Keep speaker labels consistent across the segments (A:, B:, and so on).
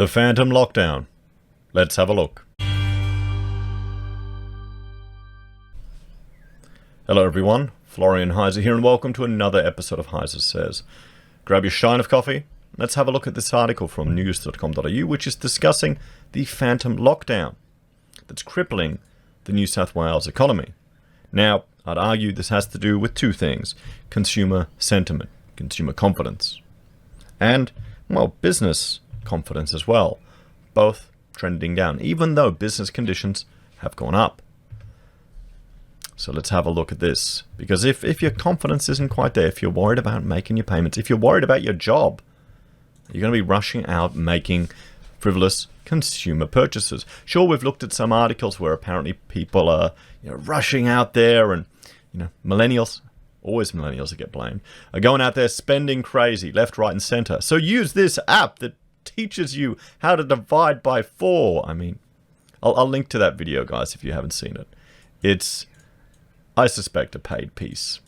A: The Phantom Lockdown. Let's have a look. Hello everyone, Florian.Heise here, and welcome to another episode of HeiseSays. Grab your shine of coffee. Let's have a look at this article from news.com.au, which is discussing the Phantom Lockdown that's crippling the New South Wales economy. Now, I'd argue this has to do with two things: consumer sentiment, consumer confidence, and, well, business confidence as well, both trending down, even though business conditions have gone up. So let's have a look at this, because if your confidence isn't quite there, if you're worried about making your payments, if you're worried about your job, you're going to be rushing out making frivolous consumer purchases. Sure, we've looked at some articles where apparently people are rushing out there, and millennials, always millennials that get blamed, are going out there spending crazy left, right, and center. So use this app that teaches you how to divide by 4. I mean, I'll link to that video, guys, if you haven't seen it. It's, I suspect, a paid piece.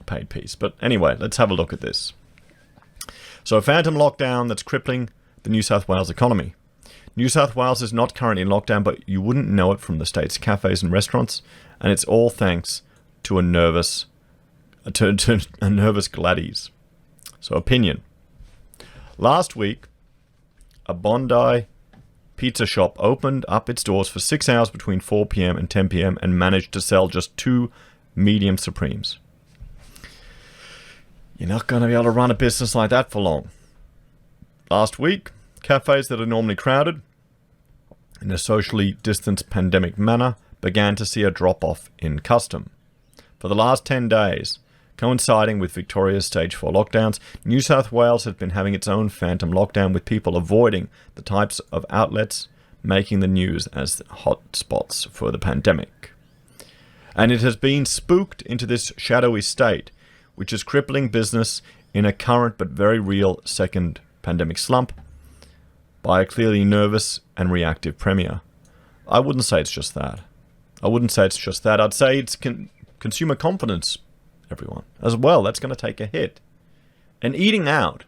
A: But anyway, let's have a look at this. So, Phantom Lockdown that's crippling the New South Wales economy. New South Wales is not currently in lockdown, but you wouldn't know it from the state's cafes and restaurants, and it's all thanks to a nervous Gladys. So, opinion. Last week, a Bondi pizza shop opened up its doors for 6 hours between 4 p.m. and 10 p.m. and managed to sell just 2 medium Supremes. You're not going to be able to run a business like that for long. Last week, cafes that are normally crowded in a socially distanced pandemic manner began to see a drop-off in custom. For the last 10 days, coinciding with Victoria's Stage 4 lockdowns, New South Wales has been having its own phantom lockdown, with people avoiding the types of outlets making the news as hot spots for the pandemic. And it has been spooked into this shadowy state, which is crippling business in a current but very real second pandemic slump by a clearly nervous and reactive premier. I wouldn't say it's just that. I'd say it's consumer confidence, everyone, as well. That's going to take a hit. And eating out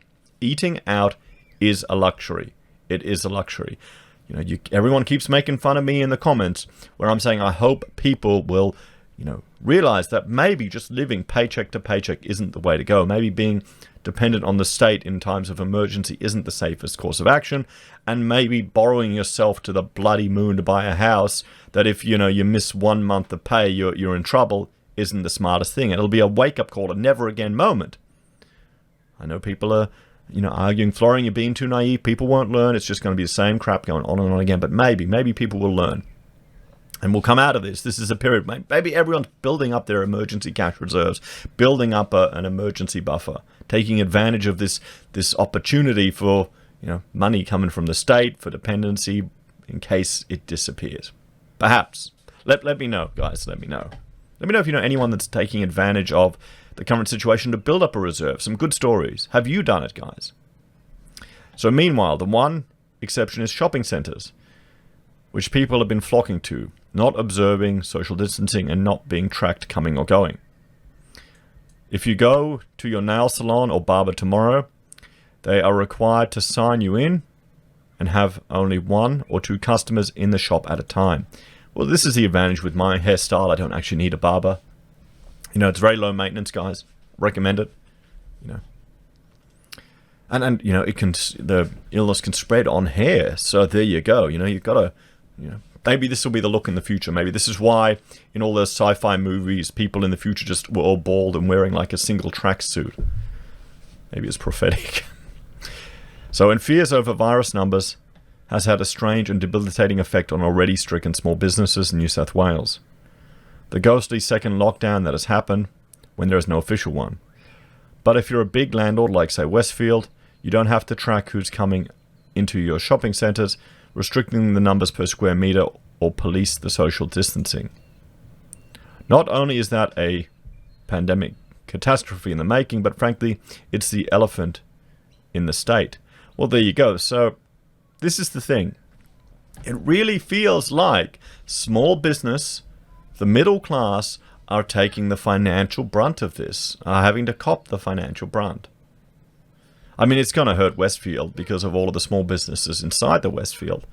A: is a luxury. It is a luxury. Everyone keeps making fun of me in the comments where I'm saying I hope people will, realize that maybe just living paycheck to paycheck isn't the way to go. Maybe being dependent on the state in times of emergency isn't the safest course of action. And maybe borrowing yourself to the bloody moon to buy a house that if, you miss 1 month of pay, you're in trouble, isn't the smartest thing. It'll be a wake-up call, a never-again moment. I know people are, arguing, Florian, you're being too naive. People won't learn. It's just going to be the same crap going on and on again. But maybe people will learn. And we'll come out of this. This is a period. Maybe everyone's building up their emergency cash reserves, building up an emergency buffer, taking advantage of this opportunity for, money coming from the state, for dependency, in case it disappears. Perhaps. Let me know, guys. Let me know. Let me know if you know anyone that's taking advantage of the current situation to build up a reserve. Some good stories. Have you done it, guys? So meanwhile, the one exception is shopping centres, which people have been flocking to, not observing social distancing and not being tracked coming or going. If you go to your nail salon or barber tomorrow, they are required to sign you in and have only 1 or 2 customers in the shop at a time. Well, this is the advantage with my hairstyle. I don't actually need a barber. It's very low maintenance, guys. Recommend it. And the illness can spread on hair. So there you go. You've got to, maybe this will be the look in the future. Maybe this is why in all those sci-fi movies, people in the future just were all bald and wearing like a single tracksuit. Maybe it's prophetic. So in fears over virus numbers has had a strange and debilitating effect on already stricken small businesses in New South Wales. The ghostly second lockdown that has happened when there is no official one. But if you're a big landlord like, say, Westfield, you don't have to track who's coming into your shopping centres, restricting the numbers per square metre or police the social distancing. Not only is that a pandemic catastrophe in the making, but frankly, it's the elephant in the state. Well, there you go. So this is the thing. It really feels like small business, the middle class, are taking the financial brunt of this, are having to cop the financial brunt. I mean, it's going to hurt Westfield because of all of the small businesses inside the Westfield,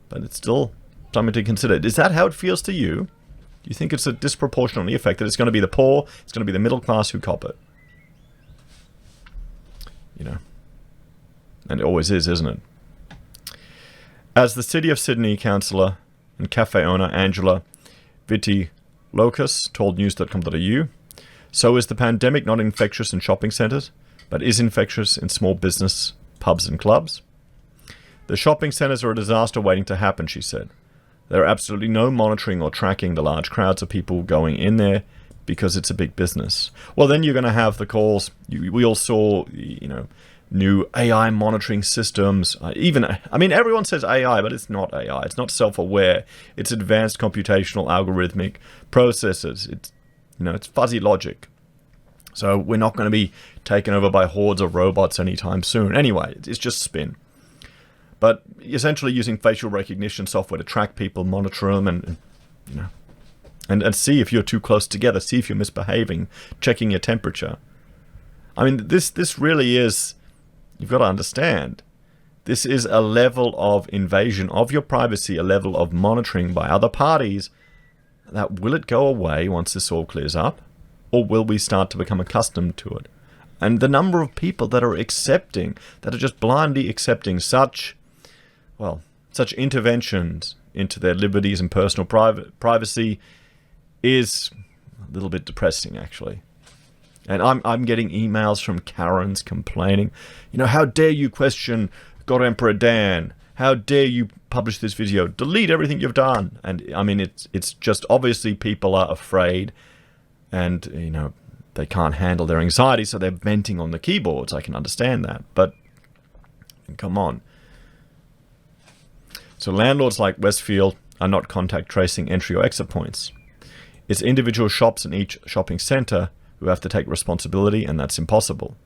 A: but it's still something to consider. Is that how it feels to you? Do you think it's a disproportionately affected? It's going to be the poor, it's going to be the middle class who cop it. You know, and it always is, isn't it? As the City of Sydney councillor and cafe owner Angela Vitti-Locus told news.com.au, so is the pandemic not infectious in shopping centres, but is infectious in small business, pubs and clubs. The shopping centres are a disaster waiting to happen, she said. There are absolutely no monitoring or tracking the large crowds of people going in there because it's a big business. Well, then you're going to have the calls. We all saw, you know, new AI monitoring systems. Everyone says AI, but it's not AI. It's not self-aware. It's advanced computational algorithmic processes. It's fuzzy logic. So we're not going to be taken over by hordes of robots anytime soon. Anyway, it's just spin. But essentially using facial recognition software to track people, monitor them, and see if you're too close together, see if you're misbehaving, checking your temperature. I mean, this really is, you've got to understand, this is a level of invasion of your privacy, a level of monitoring by other parties. That will it go away once this all clears up? Or will we start to become accustomed to it? And the number of people that are just blindly accepting such interventions into their liberties and personal privacy is a little bit depressing, actually. And I'm getting emails from Karens complaining, how dare you question God Emperor Dan? How dare you publish this video? Delete everything you've done. And I mean, it's just obviously people are afraid, and they can't handle their anxiety, so they're venting on the keyboards. I can understand that, but come on. So landlords like Westfield are not contact tracing entry or exit points. It's individual shops in each shopping centre who have to take responsibility, and that's impossible.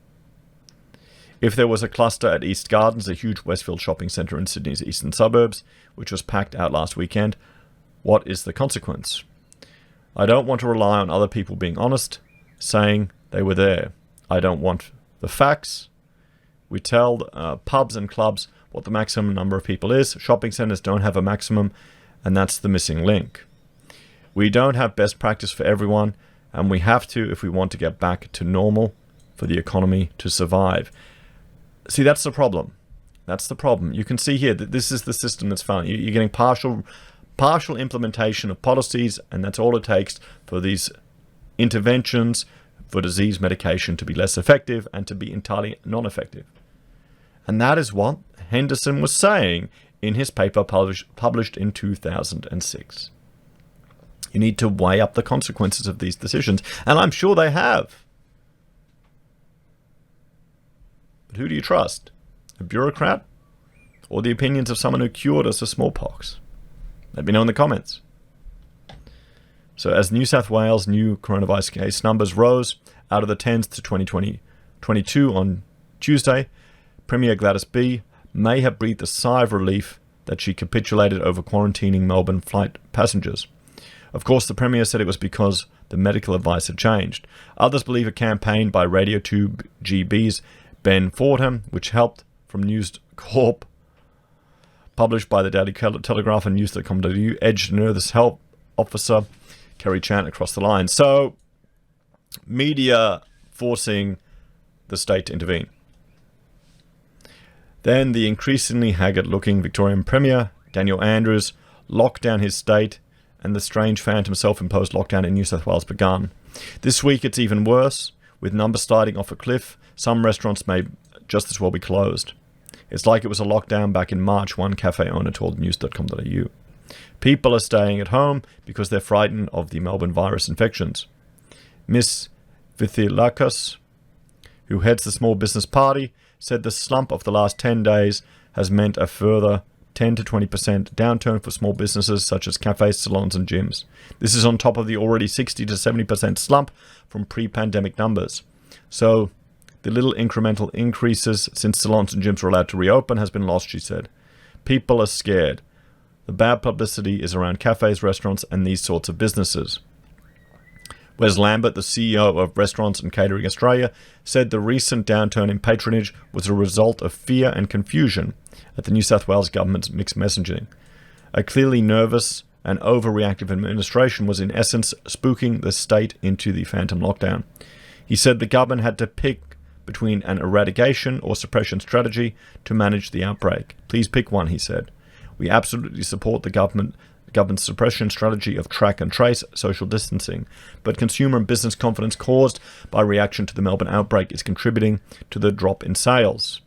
A: If there was a cluster at East Gardens, a huge Westfield shopping centre in Sydney's eastern suburbs, which was packed out last weekend, what is the consequence? I don't want to rely on other people being honest, saying they were there. I don't want the facts. We tell pubs and clubs what the maximum number of people is. Shopping centres don't have a maximum, and that's the missing link. We don't have best practice for everyone, and we have to if we want to get back to normal for the economy to survive. See, that's the problem. That's the problem. You can see here that this is the system that's failing. You're getting partial implementation of policies, and that's all it takes for these interventions for disease medication to be less effective and to be entirely non-effective. And that is what Henderson was saying in his paper published in 2006. You need to weigh up the consequences of these decisions, and I'm sure they have. But who do you trust? A bureaucrat? Or the opinions of someone who cured us of smallpox? Let me know in the comments. So as New South Wales new coronavirus case numbers rose out of the tens to 2022 on Tuesday, Premier Gladys B may have breathed a sigh of relief that she capitulated over quarantining Melbourne flight passengers. Of course, the Premier said it was because the medical advice had changed. Others believe a campaign by Radio 2 GB's Ben Fordham, which helped from News Corp, published by the Daily Telegraph and News.com.au, edged nervous health officer Kerry Chan across the line. So, media forcing the state to intervene. Then the increasingly haggard-looking Victorian Premier, Daniel Andrews, locked down his state, and the strange phantom self-imposed lockdown in New South Wales begun. This week it's even worse, with numbers sliding off a cliff. Some restaurants may just as well be closed. It's like it was a lockdown back in March, one cafe owner told news.com.au. People are staying at home because they're frightened of the Melbourne virus infections. Miss Vitti-Locus, who heads the Small Business Party, said the slump of the last 10 days has meant a further 10 to 20% downturn for small businesses such as cafes, salons and gyms. This is on top of the already 60 to 70% slump from pre-pandemic numbers. So the little incremental increases since salons and gyms were allowed to reopen has been lost, she said. People are scared. The bad publicity is around cafes, restaurants and these sorts of businesses. Wes Lambert, the CEO of Restaurants and Catering Australia, said the recent downturn in patronage was a result of fear and confusion at the New South Wales government's mixed messaging. A clearly nervous and overreactive administration was in essence spooking the state into the phantom lockdown. He said the government had to pick between an eradication or suppression strategy to manage the outbreak. Please pick one, he said. We absolutely support the government's suppression strategy of track and trace social distancing, but consumer and business confidence caused by reaction to the Melbourne outbreak is contributing to the drop in sales.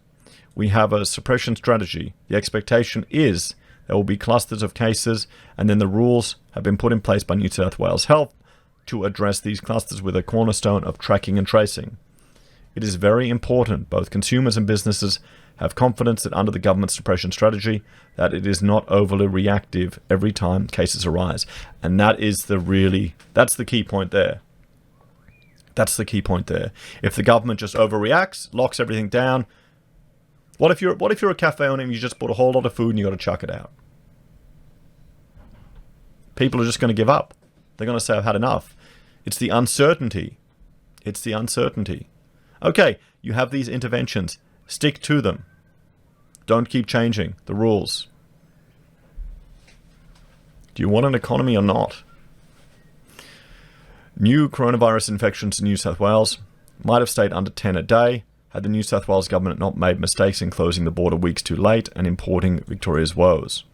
A: We have a suppression strategy. The expectation is there will be clusters of cases, and then the rules have been put in place by New South Wales Health to address these clusters with a cornerstone of tracking and tracing. It is very important both consumers and businesses have confidence that under the government's suppression strategy that it is not overly reactive every time cases arise. And that's the key point there. That's the key point there. If the government just overreacts, locks everything down, what if you're a cafe owner and you just bought a whole lot of food and you got to chuck it out? People are just going to give up. They're going to say, I've had enough. It's the uncertainty. Okay, you have these interventions. Stick to them. Don't keep changing the rules. Do you want an economy or not? New coronavirus infections in New South Wales might have stayed under 10 a day had the New South Wales government not made mistakes in closing the border weeks too late and importing Victoria's woes.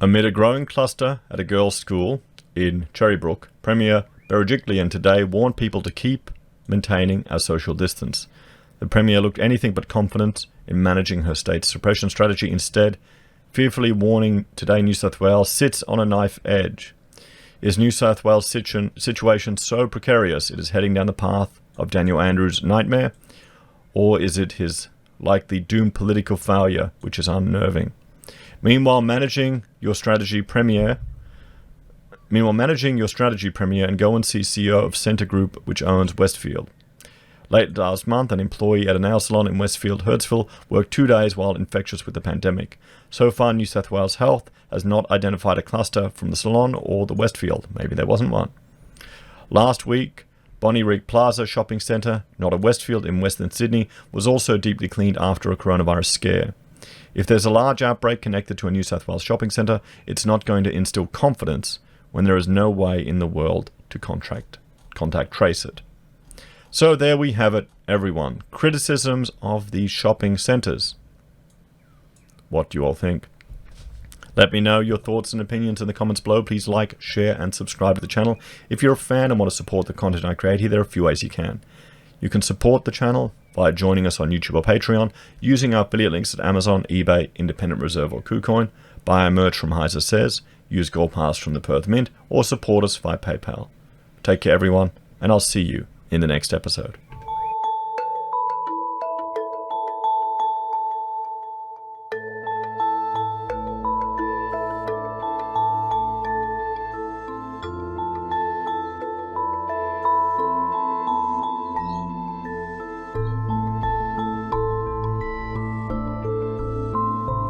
A: Amid a growing cluster at a girls' school in Cherrybrook, Premier Berejiklian today warned people to keep maintaining a social distance. The Premier looked anything but confident in managing her state's suppression strategy, instead fearfully warning today New South Wales sits on a knife edge. Is New South Wales' situation so precarious it is heading down the path of Daniel Andrews' nightmare? Or is it his likely doomed political failure which is unnerving? Meanwhile, managing your strategy, Premier, and go and see CEO of Centre Group, which owns Westfield. Late last month, an employee at a nail salon in Westfield, Hurstville, worked 2 days while infectious with the pandemic. So far, New South Wales Health has not identified a cluster from the salon or the Westfield. Maybe there wasn't one. Last week, Bonnyrigg Plaza Shopping Centre, not a Westfield in Western Sydney, was also deeply cleaned after a coronavirus scare. If there's a large outbreak connected to a New South Wales shopping centre, it's not going to instill confidence when there is no way in the world to contact trace it. So there we have it, everyone. Criticisms of these shopping centres. What do you all think? Let me know your thoughts and opinions in the comments below. Please like, share and subscribe to the channel. If you're a fan and want to support the content I create here, there are a few ways you can. You can support the channel by joining us on YouTube or Patreon, using our affiliate links at Amazon, eBay, Independent Reserve or Kucoin, buy our merch from HeiseSays, use Gold Pass from the Perth Mint, or support us via PayPal. Take care everyone, and I'll see you in the next episode.